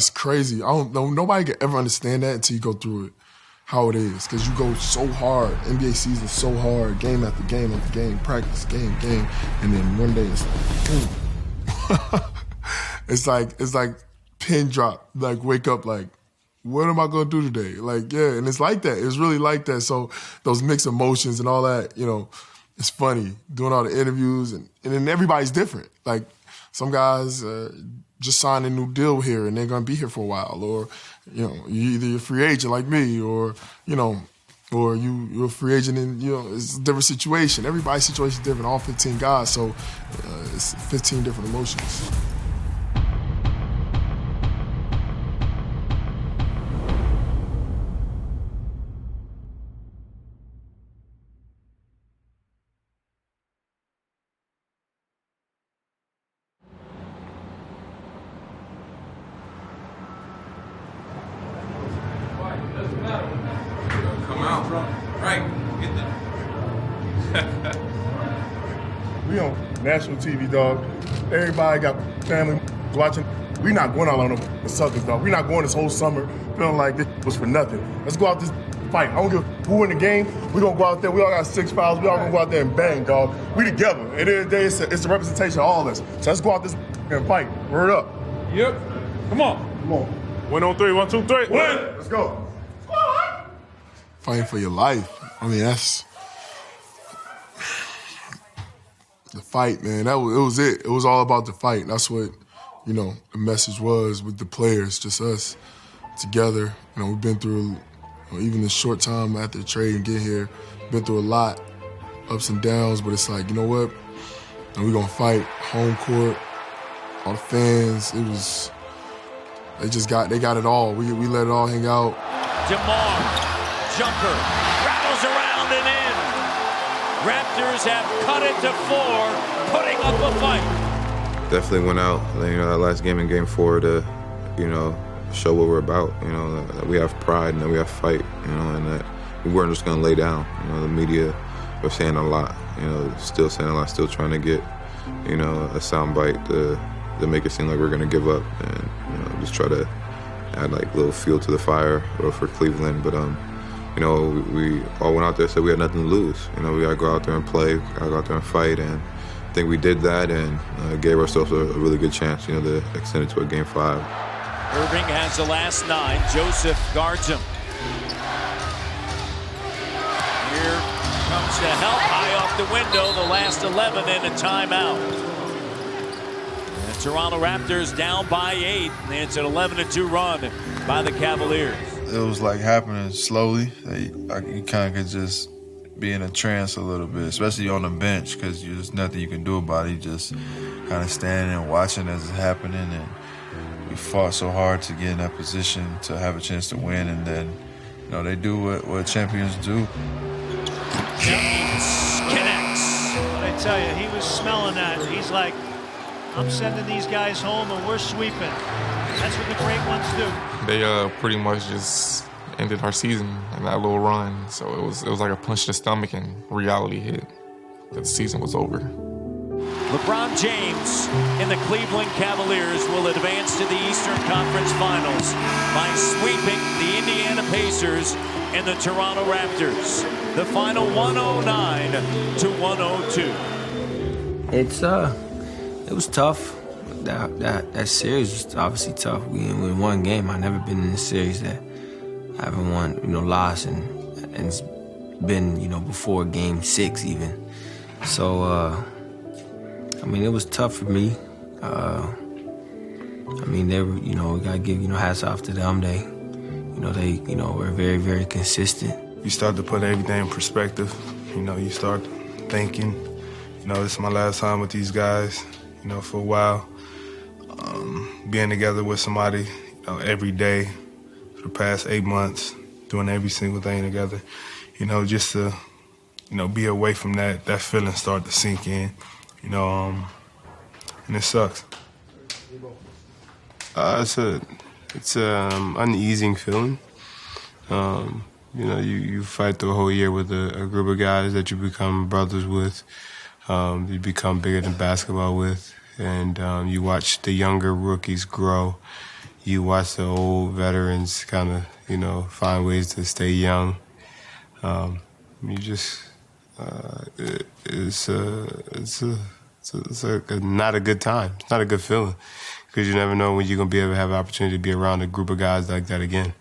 it's crazy. I don't know. Nobody can ever understand that until you go through it, how it is. Because you go so hard. NBA season so hard, game after game after game, practice, game. And then one day it's like, boom. It's like pin drop. Like, wake up like, what am I going to do today? Like, yeah, and it's like that. It's really like that. So those mixed emotions and all that, it's funny. Doing all the interviews, and then everybody's different. Like, some guys just signed a new deal here, and they're going to be here for a while. Or, you're either a free agent like me, or, or you're a free agent and, it's a different situation. Everybody's situation is different, all 15 guys. So it's 15 different emotions. We on national TV, dog. Everybody got family watching. We not going out on the Celtics, dog. We not going this whole summer feeling like this was for nothing. Let's go out this fight. I don't give who in the game. We gonna go out there. We all got 6 fouls. We all gonna go out there and bang, dog. We together. At the end of the day, it's a representation of all of us. So let's go out this and fight. Word up. Yep. Come on. 1 on 3. 1, 2, 3. Win. Let's go. Fighting for your life. I mean, that's the fight, man. It was it. It was all about the fight. That's what, the message was with the players, just us together. We've been through, even this short time after the trade and get here, been through a lot, ups and downs, but it's like, you know what? We're going to fight. Home court, all the fans. They got it all. We let it all hang out. DeMar, jumper, rattles around and in. Raptors have cut it to 4, putting up a fight. Definitely went out, that last game in Game 4 to, show what we're about. That we have pride and that we have fight, and that we weren't just going to lay down. The media was saying a lot, still saying a lot, still trying to get, a sound bite to make it seem like we're going to give up and, just try to add like a little fuel to the fire for Cleveland. But, we all went out there and said we had nothing to lose. We got to go out there and play, got to go out there and fight. And I think we did that and gave ourselves a really good chance, to extend it to a Game 5. Irving has the last 9. Joseph guards him. Here comes the help. High off the window, the last 11 and a timeout. And the Toronto Raptors down by 8. And it's an 11-2 run by the Cavaliers. It was like happening slowly. You kind of could just be in a trance a little bit, especially on the bench, because there's nothing you can do about it. You just kind of standing and watching as it's happening. And we fought so hard to get in that position to have a chance to win. And then, they do what champions do. James connects. But I tell you, he was smelling that. He's like, I'm sending these guys home and we're sweeping. That's what the great ones do. They pretty much just ended our season in that little run. So it was like a punch to the stomach and reality hit that the season was over. LeBron James and the Cleveland Cavaliers will advance to the Eastern Conference Finals by sweeping the Indiana Pacers and the Toronto Raptors. The final 109 to 102. It was tough. That series was obviously tough. We in one game. I've never been in a series that I haven't won, lost, and it's been, before Game 6 even. So, it was tough for me. They were, we gotta give, hats off to them. They were very, very consistent. You start to put everything in perspective. You start thinking, this is my last time with these guys, for a while. Being together with somebody, every day for the past 8 months, doing every single thing together, just to, be away from that feeling start to sink in, and it sucks. It's an uneasing feeling. You fight the whole year with a group of guys that you become brothers with, you become bigger than basketball with, and you watch the younger rookies grow, you watch the old veterans kind of, find ways to stay young. You just, it's not a good time. It's not a good feeling because you never know when you're going to be able to have an opportunity to be around a group of guys like that again.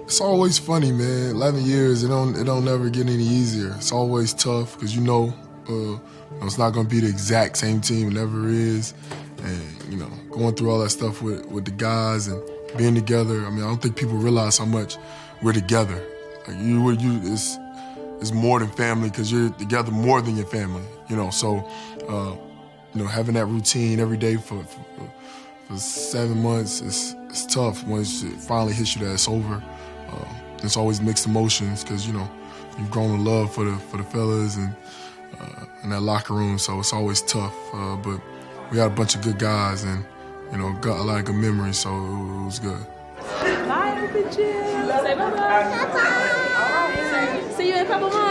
It's always funny, man. 11 years, it don't never get any easier. It's always tough because it's not going to be the exact same team. It never is. And, going through all that stuff with the guys and being together. I mean, I don't think people realize how much we're together. Like it's more than family because you're together more than your family, So, having that routine every day for 7 months, it's tough. Once it finally hits you that it's over, it's always mixed emotions because, you've grown in love for the fellas and in that locker room, so it's always tough. But we got a bunch of good guys and, got a lot of good memories, so it was good. Bye, Uncle Jim. Say bye-bye. Bye-bye. See you in a couple months.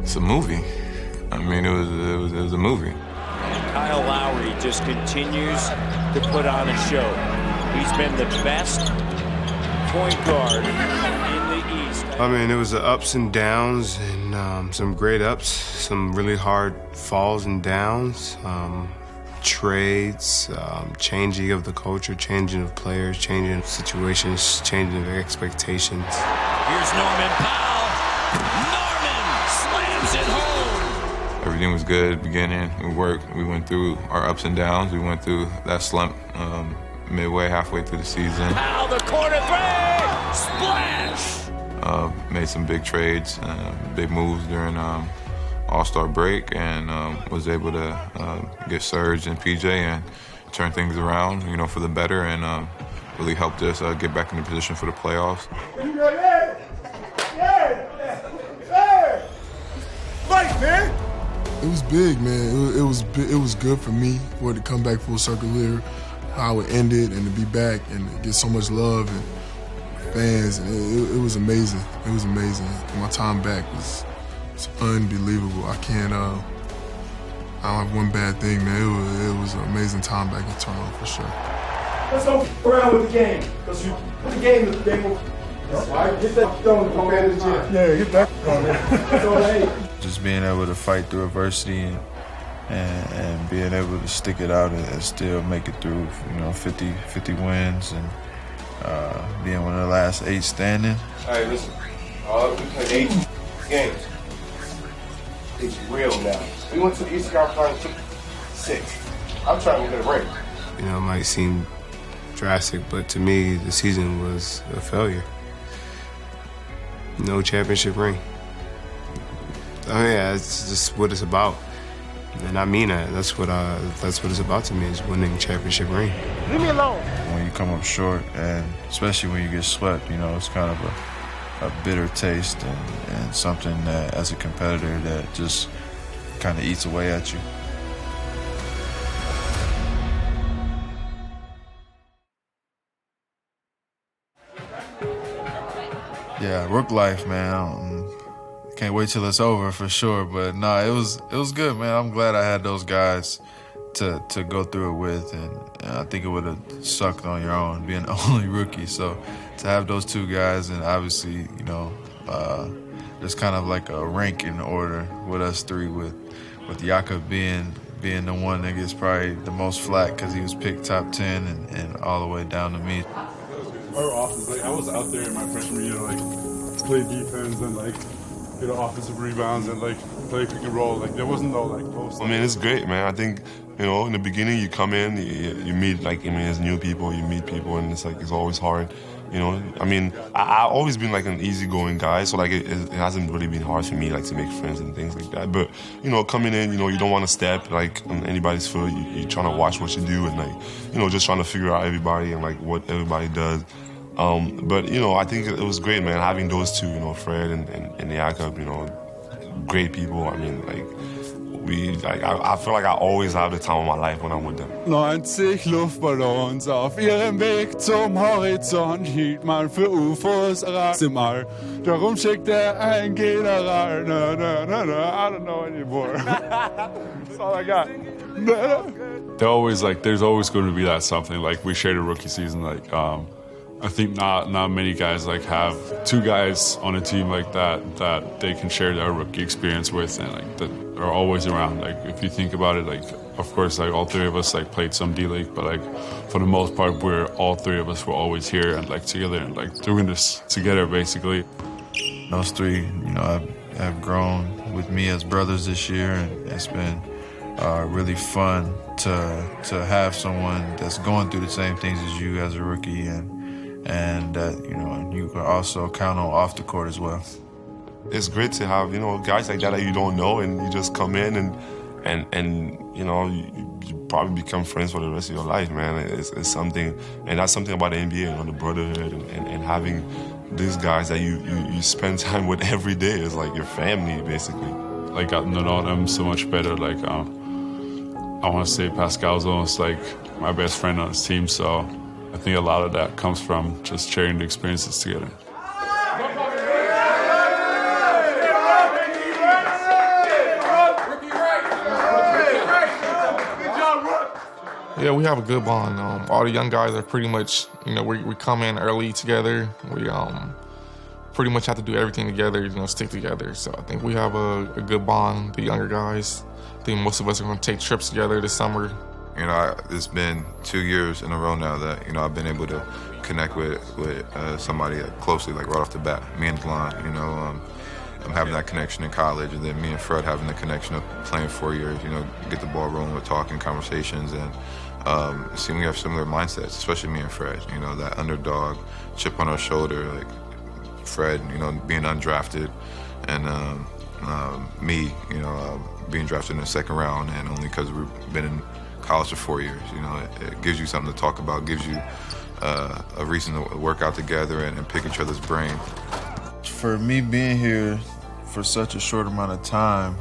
It's a movie. I mean, it was a movie. And Kyle Lowry just continues to put on a show. He's been the best point guard in the East. I mean, it was the ups and downs and some great ups, some really hard falls and downs, trades, changing of the culture, changing of players, changing of situations, changing of expectations. Here's Norman Powell. Everything was good at the beginning. We worked. We went through our ups and downs. We went through that slump midway, halfway through the season. Now the corner three! Splash! Made some big trades, big moves during All-Star break, and was able to get Serge and PJ and turn things around, for the better, and really helped us get back in the position for the playoffs. Fight, man! It was big, man. It was good for me for it to come back full circle here, how it ended, and to be back and to get so much love and fans. And it was amazing. It was amazing. My time back was unbelievable. I don't have one bad thing, man. It was an amazing time back in Toronto for sure. Let's go around with the game. Because you put the game in the table. That's right. Get that stone from the gym. Yeah, get that on there. So, hey. Just being able to fight through adversity and being able to stick it out and still make it through, 50 wins and being one of the last 8 standing. All right, listen. We played 8 games. It's real now. We went to the Eastern Conference, took 6. I'm trying to get a break. It might seem drastic, but to me, the season was a failure. No championship ring. It's just what it's about, and I mean that. That's what it's about to me, is winning a championship ring. Leave me alone. When you come up short, and especially when you get swept, it's kind of a bitter taste and something that, as a competitor, that just kind of eats away at you. Yeah, Rook life, man. Can't wait till it's over for sure. But no, it was good, man. I'm glad I had those guys to go through it with, and I think it would have sucked on your own being the only rookie. So to have those 2 guys, and obviously, there's kind of like a ranking order with us 3, with Jakob being the one that gets probably the most flack because he was picked top 10 and all the way down to me. Our offense, I was out there in my freshman year, play defense and get offensive rebounds and play pick and roll. There wasn't no post. I mean, it's great, man. I think in the beginning you come in, you meet as new people, you meet people, and it's always hard. I mean, I've always been an easygoing guy, so it hasn't really been hard for me to make friends and things like that. But coming in, you don't want to step on anybody's foot. You're trying to watch what you do and just trying to figure out everybody and what everybody does. But, you know, I think it was great, man, having those two, you know, Fred and Jakob, you know, great people. I mean, like, I feel like I always have the time of my life when I'm with them. 90 Luftballons auf ihrem Weg zum Horizont hielt man für UFOs maximal. Darum schickt ein General. Na, na, na, na. I don't know anymore. That's all I got. There's always going to be that something. Like, we shared a rookie season. Like, I think not many guys like have two guys on a team like that they can share their rookie experience with, and like that are always around. Like, if you think about it, like, of course, like, all three of us like played some D-League, but like for the most part, all three of us were always here and like together and like doing this together basically. Those three, you know, have grown with me as brothers this year, and it's been really fun to have someone that's going through the same things as you as a rookie, and that, you know, you can also count on off the court as well. It's great to have, you know, guys like that you don't know, and you just come in and you know, you probably become friends for the rest of your life, man. It's something, and that's something about the NBA, you know, the brotherhood and having these guys that you spend time with every day. Is like your family, basically. Like, gotten to know them so much better. Like, I want to say Pascal's almost like my best friend on his team, so I think a lot of that comes from just sharing the experiences together. Yeah, we have a good bond. All the young guys are pretty much, you know, we come in early together. We pretty much have to do everything together, you know, stick together. So I think we have a good bond, the younger guys. I think most of us are going to take trips together this summer. You know, it's been 2 years in a row now that, you know, I've been able to connect with somebody closely, like right off the bat, me and Delon. You know, I'm having that connection in college, and then me and Fred having the connection of playing 4 years, you know, get the ball rolling with talking, conversations, and seeing we have similar mindsets, especially me and Fred. You know, that underdog, chip on our shoulder, like Fred, you know, being undrafted, and me, you know, being drafted in the second round, and only because we've been in college for 4 years. You know, it gives you something to talk about, gives you a reason to work out together and pick each other's brain. For me being here for such a short amount of time,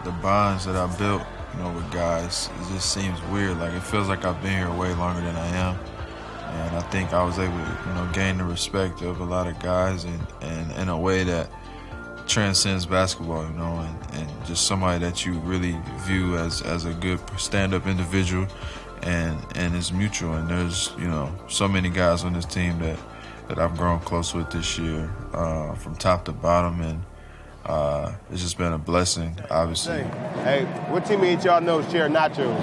the bonds that I built, you know, with guys, it just seems weird. Like, it feels like I've been here way longer than I am. And I think I was able to, you know, gain the respect of a lot of guys, and in a way that transcends basketball, you know, and just somebody that you really view as a good stand-up individual, and it's mutual. And there's, you know, so many guys on this team that I've grown close with this year, from top to bottom, and it's just been a blessing, obviously. Hey, what teammate y'all know share nachos?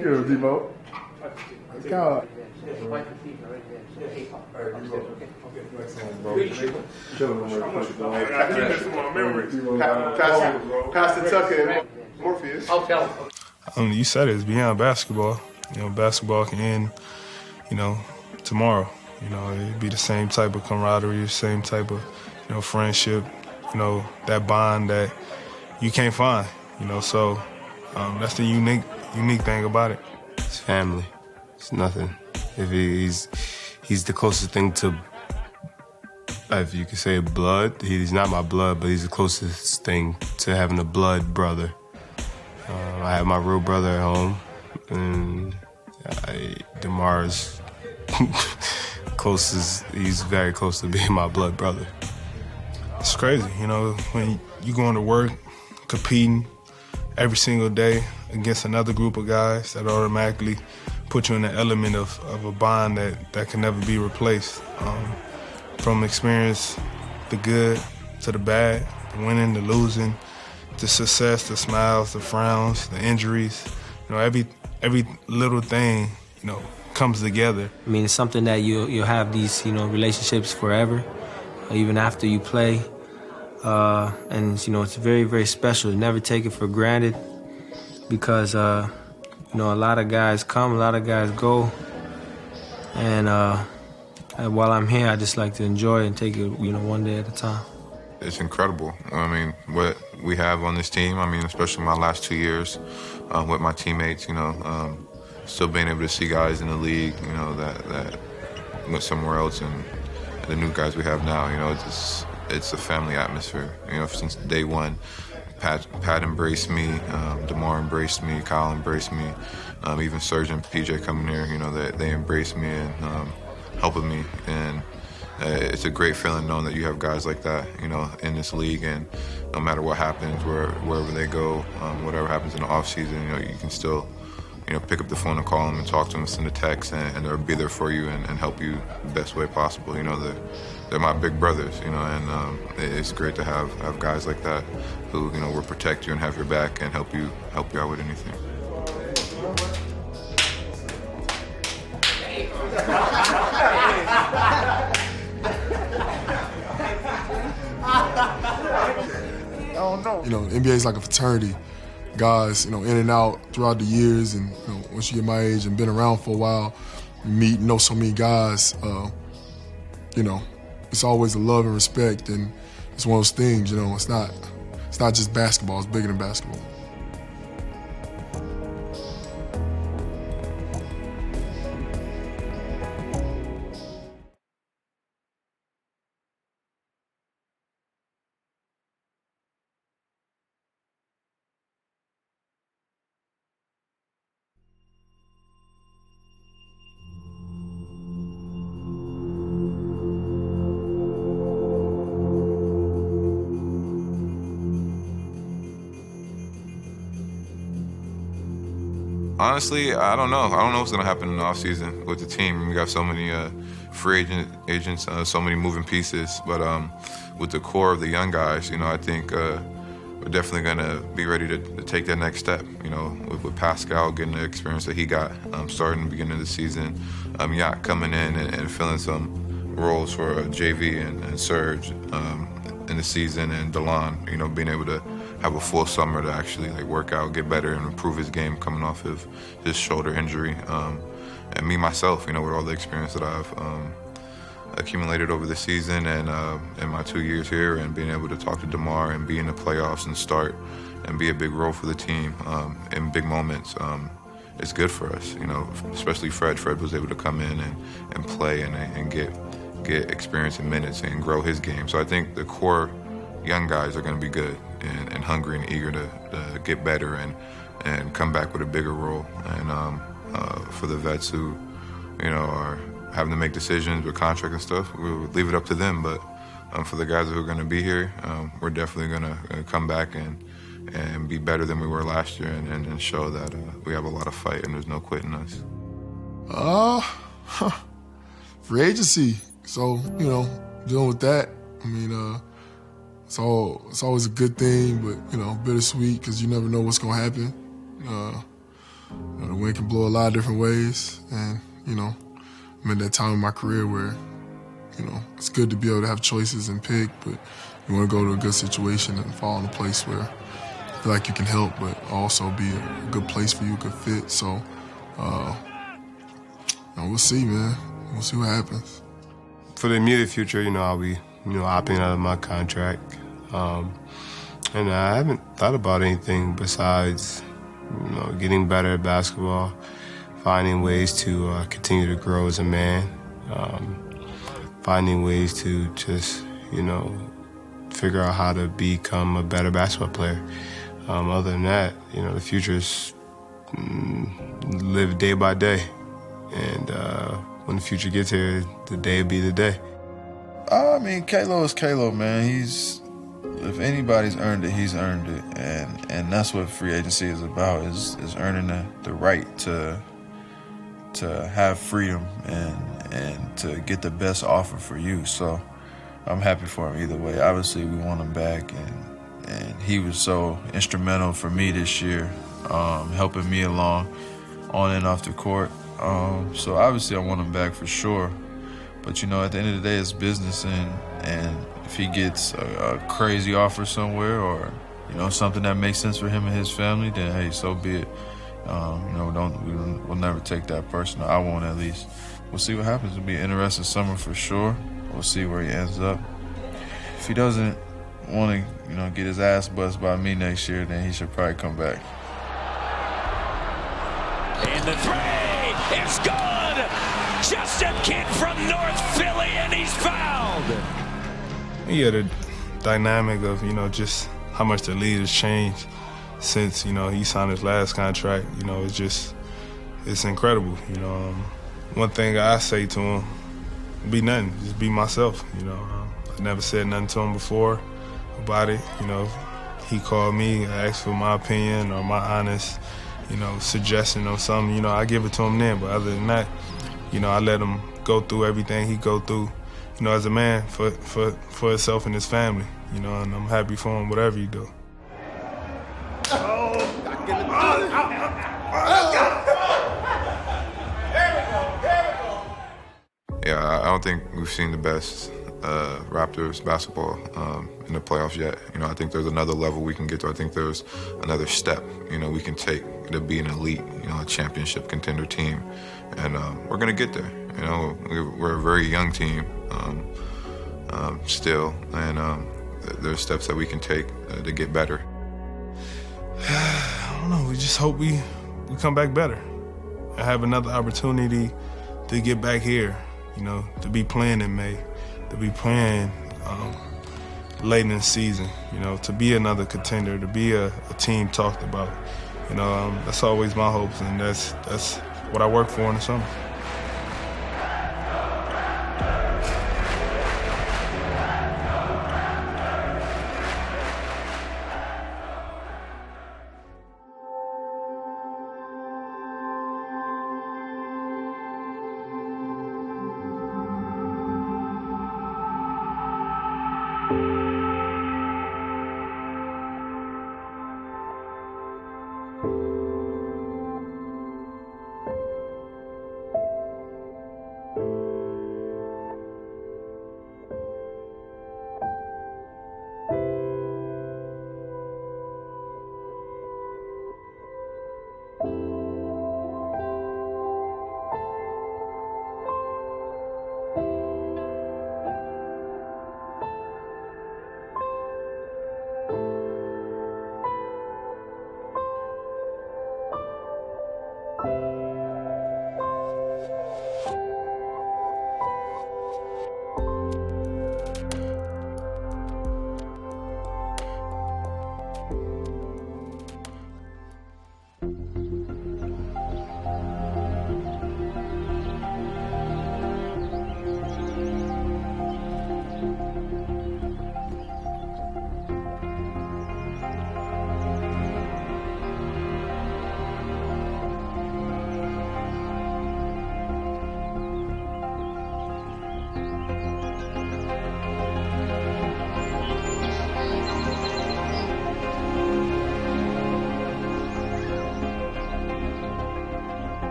Good, Debo. God. Pastor Tucker and Morpheus. You said it, it's beyond basketball. You know, basketball can end, you know, tomorrow. You know, it'd be the same type of camaraderie, the same type of, you know, friendship, you know, that bond that you can't find, you know. So that's the unique thing about it. It's family. It's nothing. If he's the closest thing to, if you could say blood. He's not my blood, but he's the closest thing to having a blood brother. I have my real brother at home, and DeMar's closest. He's very close to being my blood brother. It's crazy, you know, when you going to work, competing every single day against another group of guys that automatically put you in the element of a bond that can never be replaced. From experience, the good to the bad, the winning, the losing, the success, the smiles, the frowns, the injuries, you know, every little thing, you know, comes together. I mean, it's something that you'll have these, you know, relationships forever, even after you play. And, you know, it's very, very special. Never take it for granted, because, you know, a lot of guys come, a lot of guys go. And while I'm here, I just like to enjoy it and take it, you know, one day at a time. It's incredible. I mean, what we have on this team, I mean, especially my last 2 years with my teammates, you know, still being able to see guys in the league, you know, that went somewhere else, and the new guys we have now, you know, it's a family atmosphere. You know, since day one, Pat embraced me, DeMar embraced me, Kyle embraced me, even Serge and PJ coming here, you know, they embraced me and helping me, and it's a great feeling knowing that you have guys like that, you know, in this league, and no matter what happens, wherever they go, whatever happens in the off season, you know, you can still, you know, pick up the phone and call them and talk to them, send a text, and they'll be there for you and help you the best way possible. You know, they're my big brothers, you know, and it's great to have guys like that who, you know, will protect you and have your back and help you out with anything. You know, NBA is like a fraternity. Guys, you know, in and out throughout the years, and you know, once you get my age and been around for a while, you meet and know so many guys. You know, it's always a love and respect, and it's one of those things. You know, it's not just basketball. It's bigger than basketball. Honestly, I don't know. I don't know what's going to happen in the offseason with the team. We got so many free agents, so many moving pieces. But with the core of the young guys, you know, I think we're definitely going to be ready to take that next step. You know, with Pascal getting the experience that he got starting the beginning of the season, Yacht coming in and filling some roles for JV and Serge in the season, and DeLon, you know, being able to have a full summer to actually like work out, get better, and improve his game coming off of his shoulder injury. And me myself, you know, with all the experience that I've accumulated over the season and in my 2 years here, and being able to talk to DeMar and be in the playoffs and start and be a big role for the team in big moments. It's good for us, you know, especially Fred. Fred was able to come in and play and get experience in minutes and grow his game. So I think the core young guys are going to be good and hungry and eager to get better and come back with a bigger role. And for the vets who, you know, are having to make decisions with contract and stuff, we'll leave it up to them. But for the guys who are going to be here, we're definitely going to come back and be better than we were last year and show that we have a lot of fight and there's no quitting us. Free agency. So, you know, dealing with that, I mean, it's always a good thing, but, you know, bittersweet because you never know what's going to happen. You know, the wind can blow a lot of different ways, and, you know, I'm at that time in my career where, you know, it's good to be able to have choices and pick, but you want to go to a good situation and fall in a place where you feel like you can help, but also be a good place for you, a good fit. So, we'll see, man. We'll see what happens. For the immediate future, you know, I'll be, you know, opting out of my contract. And I haven't thought about anything besides, you know, getting better at basketball, finding ways to continue to grow as a man, finding ways to just, you know, figure out how to become a better basketball player. Other than that, you know, the future is live day by day. And when the future gets here, the day will be the day. I mean, Kalo is Kalo, man. If anybody's earned it, he's earned it, and that's what free agency is about: is earning the right to have freedom and to get the best offer for you. So I'm happy for him either way. Obviously, we want him back, and he was so instrumental for me this year, helping me along on and off the court. So obviously, I want him back for sure. But, you know, at the end of the day, it's business, and if he gets a crazy offer somewhere or, you know, something that makes sense for him and his family, then, hey, so be it. You know, we'll never take that personal. I won't, at least. We'll see what happens. It'll be an interesting summer for sure. We'll see where he ends up. If he doesn't want to, you know, get his ass bust by me next year, then he should probably come back. And the three is good. Just a kid from North Philly, and he's fouled. Yeah, the dynamic of, just how much the league has changed since, he signed his last contract, it's incredible. One thing I say to him, be nothing, just be myself. I never said nothing to him before about it. He called me, asked for my opinion or my honest, suggestion or something. I give it to him then. But other than that, I let him go through everything he go through, as a man for himself and his family. And I'm happy for him, whatever you do. Yeah, I don't think we've seen the best Raptors basketball in the playoffs yet. I think there's another level we can get to. I think there's another step, we can take to be an elite, a championship contender team. And we're going to get there. We're a very young team still, and there's steps that we can take to get better. I don't know. We just hope we come back better and have another opportunity to get back here, to be playing in May, to be playing late in the season, to be another contender, to be a team talked about. That's always my hopes, and that's what I work for in the summer.